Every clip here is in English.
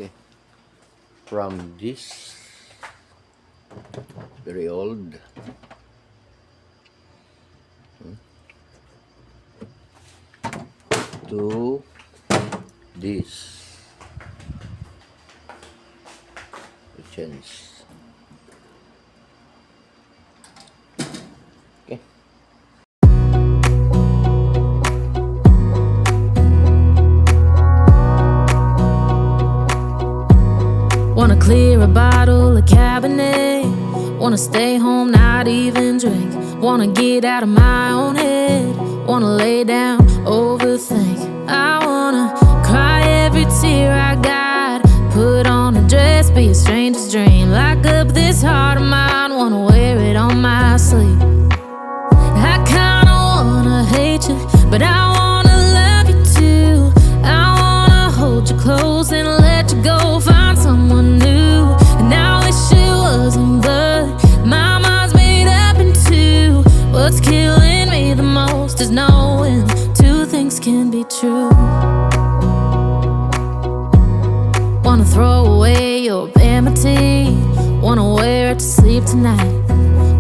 Okay, from this very old to this, we change. Okay. Wanna clear a bottle of Cabernet. Wanna stay home, not even drink. Wanna get out of my own head. Wanna lay down, overthink. I wanna cry every tear I got. Put on a dress, be a stranger's dream. Lock up this heart of mine, wanna wear it on my sleeve. I kinda wanna hate you, but I wanna love you too. I wanna hold you close and let you go. Find someone new, and I wish it wasn't, but my mind's made up in two. What's killing me the most is knowing two things can be true. Wanna throw away your vanity. Wanna wear it to sleep tonight.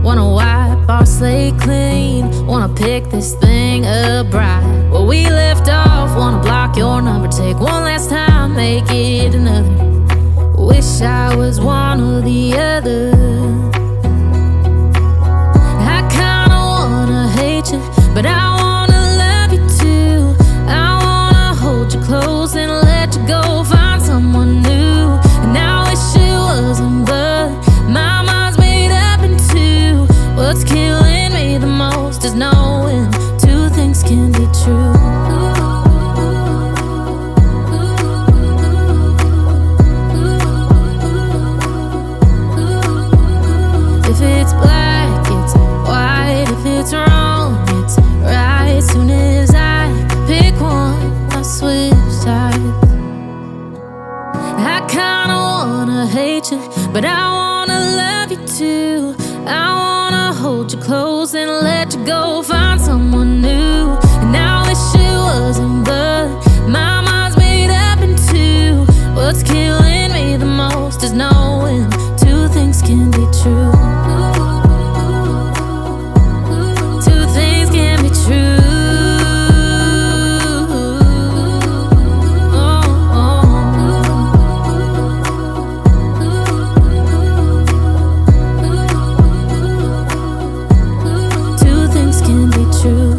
Wanna wipe our slate clean. Wanna pick this thing up right where we left off. Wanna block your number, take one last time, make it another. Wish I was one or the other. I kinda wanna hate you, but I wanna love you too. I wanna hold you close and let you go. Find someone new, and I wish it wasn't, but my mind's made up in two. What's killing me the most is knowing two things can be true. If it's black, it's white. If it's wrong, it's right. Soon as I pick one, I switch sides. I kinda wanna hate you, but I wanna love you too. I wanna hold you close and let you go. Find someone new, and I wish it wasn't, but my mind's made up in two. What's killing me the most is knowing two things can be true. Two things can be true. Two things can be true.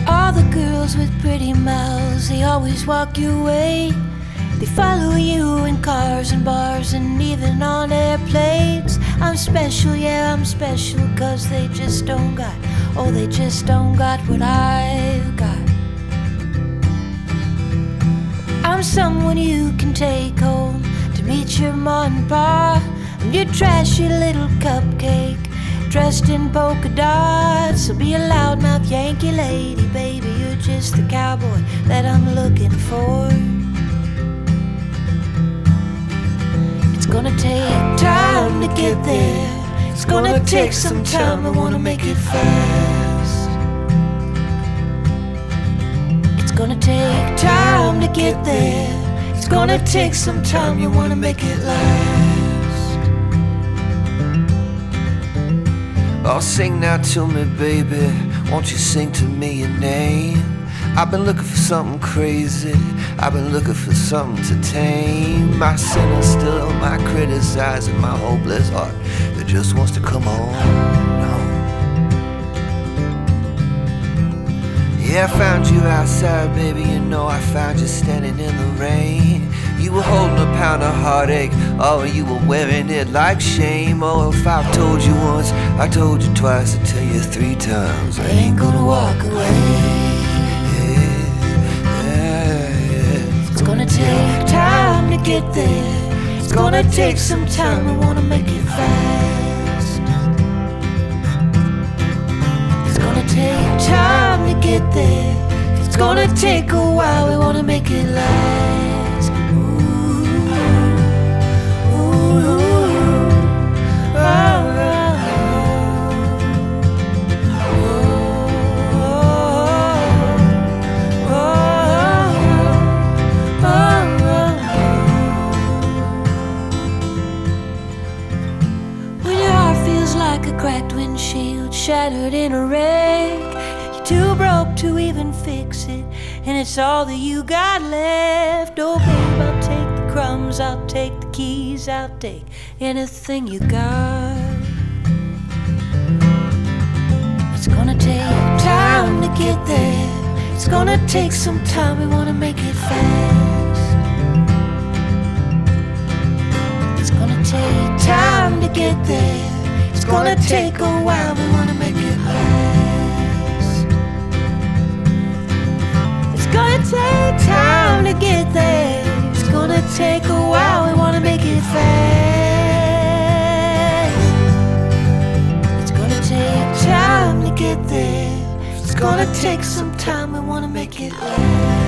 All the girls with pretty mouths, they always walk your way. They follow you in cars and bars and even on airplanes. I'm special, yeah, I'm special, 'cause they just don't got, oh, they just don't got what I've got. I'm someone you can take home to meet your morning bar. I'm your trashy little cupcake dressed in polka dots. So be a loudmouth Yankee lady, baby, you're just the cowboy that I'm looking for. It's gonna take time to get there. It's gonna take some time, I wanna make it fast. It's gonna take time to get there. It's gonna take some time, you wanna make it last. Oh, sing now to me, baby. Won't you sing to me your name? I've been looking for something crazy. I've been looking for something to tame my sinner still, my criticizing, my hopeless heart that just wants to come on. No. Yeah, I found you outside, baby. You know I found you standing in the rain. You were holding a pound of heartache. Oh, you were wearing it like shame. Oh, if I've told you once, I told you twice, I tell you 3 times, I ain't gonna walk away. It's gonna take time to get there. It's gonna take some time, I wanna make it fast. It's gonna take time to get there. It's gonna take a while, we wanna make it last. Ooh, ooh, oh, oh, oh. like a cracked windshield shattered in a wreck. You're too broke to even fix it, and it's all that you got left. Oh babe, I'll take the crumbs, I'll take the keys, I'll take anything you got. It's gonna take time to get there. It's gonna take some time, we wanna make it fast. It's gonna take time to get there. It's gonna take a while, we wanna make it last. It's gonna take time to get there. It's gonna take a while, we wanna make it fast. It's gonna take time to get there. It's gonna take some time, we wanna make it last.